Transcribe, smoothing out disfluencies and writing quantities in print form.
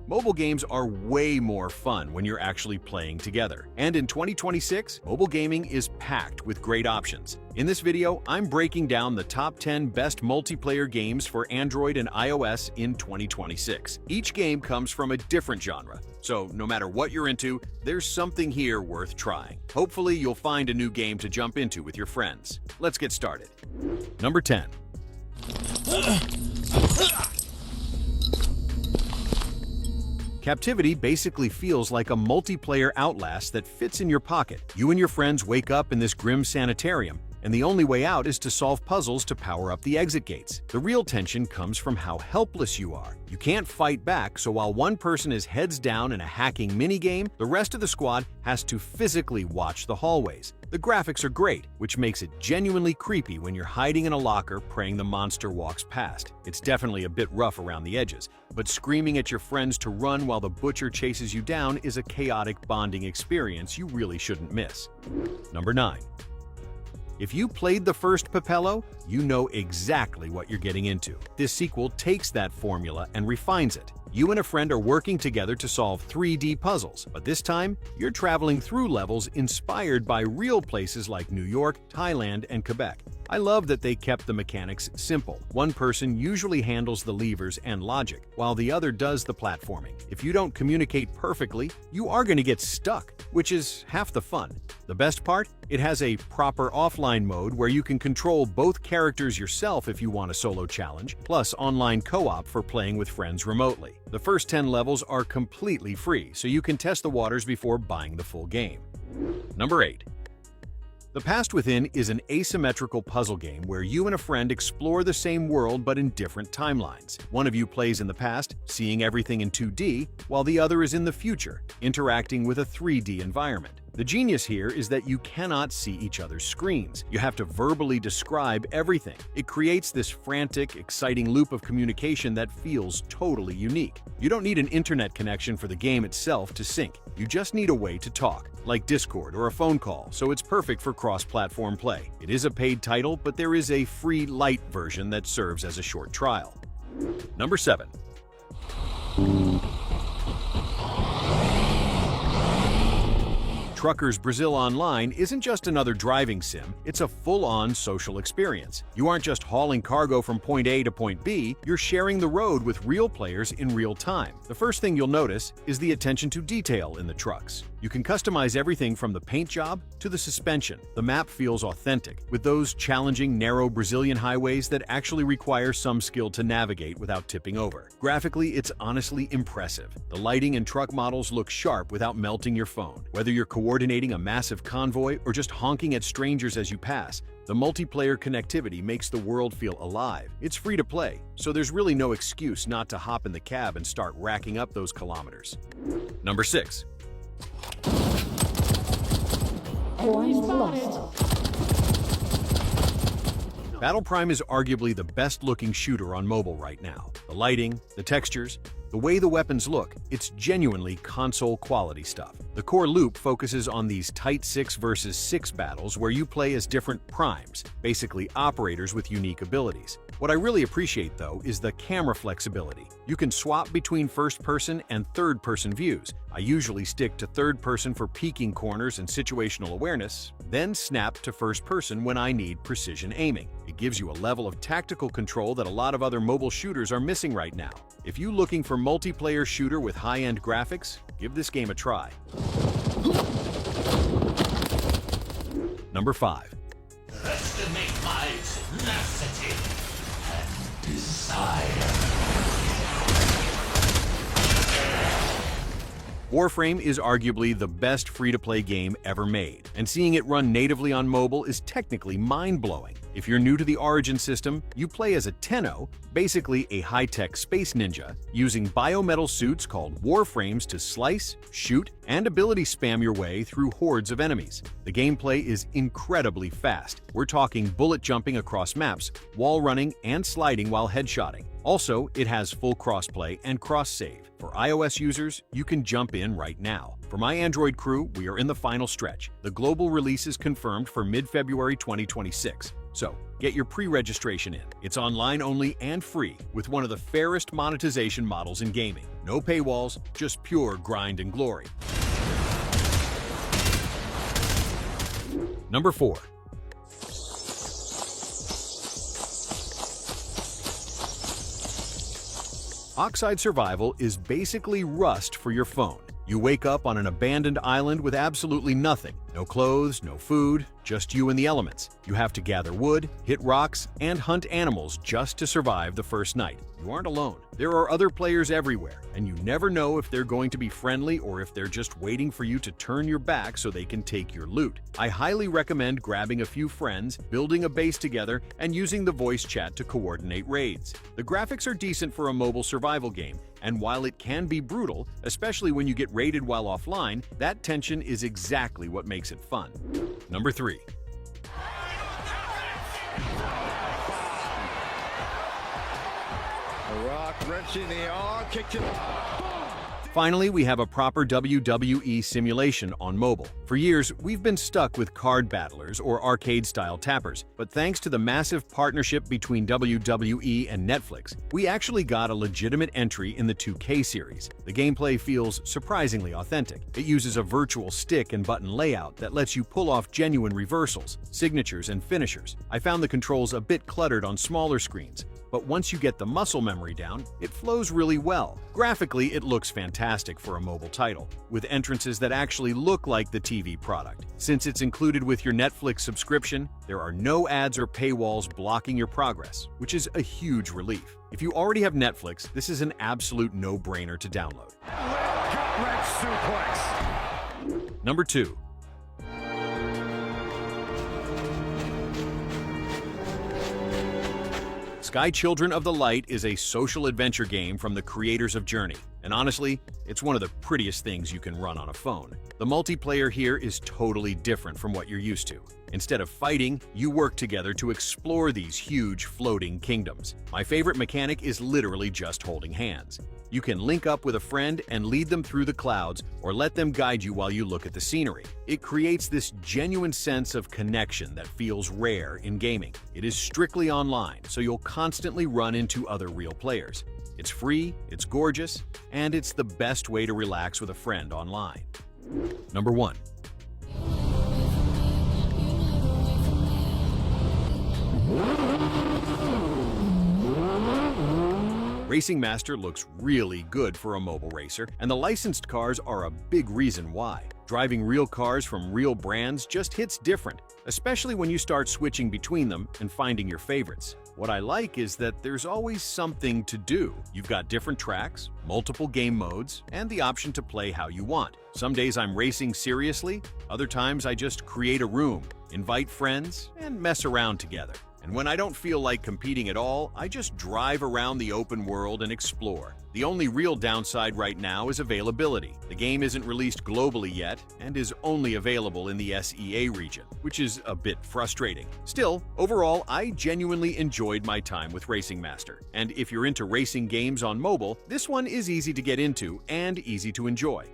Mobile games are way more fun when you're actually playing together. And in 2026, mobile gaming is packed with great options. In this video, I'm breaking down the top 10 best multiplayer games for Android and iOS in 2026. Each game comes from a different genre, so no matter what you're into, there's something here worth trying. Hopefully, you'll find a new game to jump into with your friends. Let's get started. Number 10. Captivity basically feels like a multiplayer Outlast that fits in your pocket. You and your friends wake up in this grim sanitarium, and the only way out is to solve puzzles to power up the exit gates. The real tension comes from how helpless you are. You can't fight back, so while one person is heads down in a hacking minigame, the rest of the squad has to physically watch the hallways. The graphics are great, which makes it genuinely creepy when you're hiding in a locker praying the monster walks past. It's definitely a bit rough around the edges, but screaming at your friends to run while the butcher chases you down is a chaotic bonding experience you really shouldn't miss. Number 9. If you played the first Pepelo, you know exactly what you're getting into. This sequel takes that formula and refines it. You and a friend are working together to solve 3D puzzles, but this time, you're traveling through levels inspired by real places like New York, Thailand, and Quebec. I love that they kept the mechanics simple. One person usually handles the levers and logic, while the other does the platforming. If you don't communicate perfectly, you are going to get stuck, which is half the fun. The best part? It has a proper offline mode where you can control both characters yourself if you want a solo challenge, plus online co-op for playing with friends remotely. The first 10 levels are completely free, so you can test the waters before buying the full game. Number 8. The Past Within is an asymmetrical puzzle game where you and a friend explore the same world but in different timelines. One of you plays in the past, seeing everything in 2D, while the other is in the future, interacting with a 3D environment. The genius here is that you cannot see each other's screens. You have to verbally describe everything. It creates this frantic, exciting loop of communication that feels totally unique. You don't need an internet connection for the game itself to sync. You just need a way to talk, like Discord or a phone call, so it's perfect for cross-platform play. It is a paid title, but there is a free light version that serves as a short trial. Number 7. Truckers Brazil Online isn't just another driving sim, it's a full-on social experience. You aren't just hauling cargo from point A to point B, you're sharing the road with real players in real time. The first thing you'll notice is the attention to detail in the trucks. You can customize everything from the paint job to the suspension. The map feels authentic, with those challenging, narrow Brazilian highways that actually require some skill to navigate without tipping over. Graphically, it's honestly impressive. The lighting and truck models look sharp without melting your phone. Whether you're coordinating a massive convoy or just honking at strangers as you pass, the multiplayer connectivity makes the world feel alive. It's free to play, so there's really no excuse not to hop in the cab and start racking up those kilometers. Number 6. Battle Prime is arguably the best-looking shooter on mobile right now. The lighting, the textures, the way the weapons look, it's genuinely console-quality stuff. The core loop focuses on these tight 6 versus 6 battles where you play as different primes, basically operators with unique abilities. What I really appreciate, though, is the camera flexibility. You can swap between first-person and third-person views. I usually stick to third-person for peeking corners and situational awareness, then snap to first-person when I need precision aiming. It gives you a level of tactical control that a lot of other mobile shooters are missing right now. If you're looking for multiplayer shooter with high-end graphics, give this game a try. Number 5. Estimate my tenacity and desire. Warframe is arguably the best free-to-play game ever made, and seeing it run natively on mobile is technically mind-blowing. If you're new to the Origin system, you play as a Tenno, basically a high-tech space ninja, using biometal suits called Warframes to slice, shoot, and ability spam your way through hordes of enemies. The gameplay is incredibly fast. We're talking bullet jumping across maps, wall running, and sliding while headshotting. Also, it has full crossplay and cross-save. For iOS users, you can jump in right now. For my Android crew, we are in the final stretch. The global release is confirmed for mid-February 2026. So, get your pre-registration in. It's online only and free, with one of the fairest monetization models in gaming. No paywalls, just pure grind and glory. Number 4. Oxide Survival is basically Rust for your phone. You wake up on an abandoned island with absolutely nothing. No clothes, no food, just you and the elements. You have to gather wood, hit rocks, and hunt animals just to survive the first night. You aren't alone. There are other players everywhere, and you never know if they're going to be friendly or if they're just waiting for you to turn your back so they can take your loot. I highly recommend grabbing a few friends, building a base together, and using the voice chat to coordinate raids. The graphics are decent for a mobile survival game, and while it can be brutal, especially when you get raided while offline, that tension is exactly what makes it fun. Number 3. A rock wrenching the arm, kicked it. Finally, we have a proper WWE simulation on mobile. For years, we've been stuck with card battlers or arcade-style tappers, but thanks to the massive partnership between WWE and Netflix, we actually got a legitimate entry in the 2K series. The gameplay feels surprisingly authentic. It uses a virtual stick and button layout that lets you pull off genuine reversals, signatures, and finishers. I found the controls a bit cluttered on smaller screens, but once you get the muscle memory down, it flows really well. Graphically, it looks fantastic for a mobile title, with entrances that actually look like the TV product. Since it's included with your Netflix subscription, there are no ads or paywalls blocking your progress, which is a huge relief. If you already have Netflix, this is an absolute no-brainer to download. Gut-wrench suplex. Number 2. Sky Children of the Light is a social adventure game from the creators of Journey, and honestly, it's one of the prettiest things you can run on a phone. The multiplayer here is totally different from what you're used to. Instead of fighting, you work together to explore these huge floating kingdoms. My favorite mechanic is literally just holding hands. You can link up with a friend and lead them through the clouds or let them guide you while you look at the scenery. It creates this genuine sense of connection that feels rare in gaming. It is strictly online, so you'll constantly run into other real players. It's free, it's gorgeous, and it's the best way to relax with a friend online. Number 1. Racing Master looks really good for a mobile racer, and the licensed cars are a big reason why. Driving real cars from real brands just hits different, especially when you start switching between them and finding your favorites. What I like is that there's always something to do. You've got different tracks, multiple game modes, and the option to play how you want. Some days I'm racing seriously, other times I just create a room, invite friends, and mess around together. And when I don't feel like competing at all, I just drive around the open world and explore. The only real downside right now is availability. The game isn't released globally yet and is only available in the SEA region, which is a bit frustrating. Still, overall, I genuinely enjoyed my time with Racing Master. And if you're into racing games on mobile, this one is easy to get into and easy to enjoy.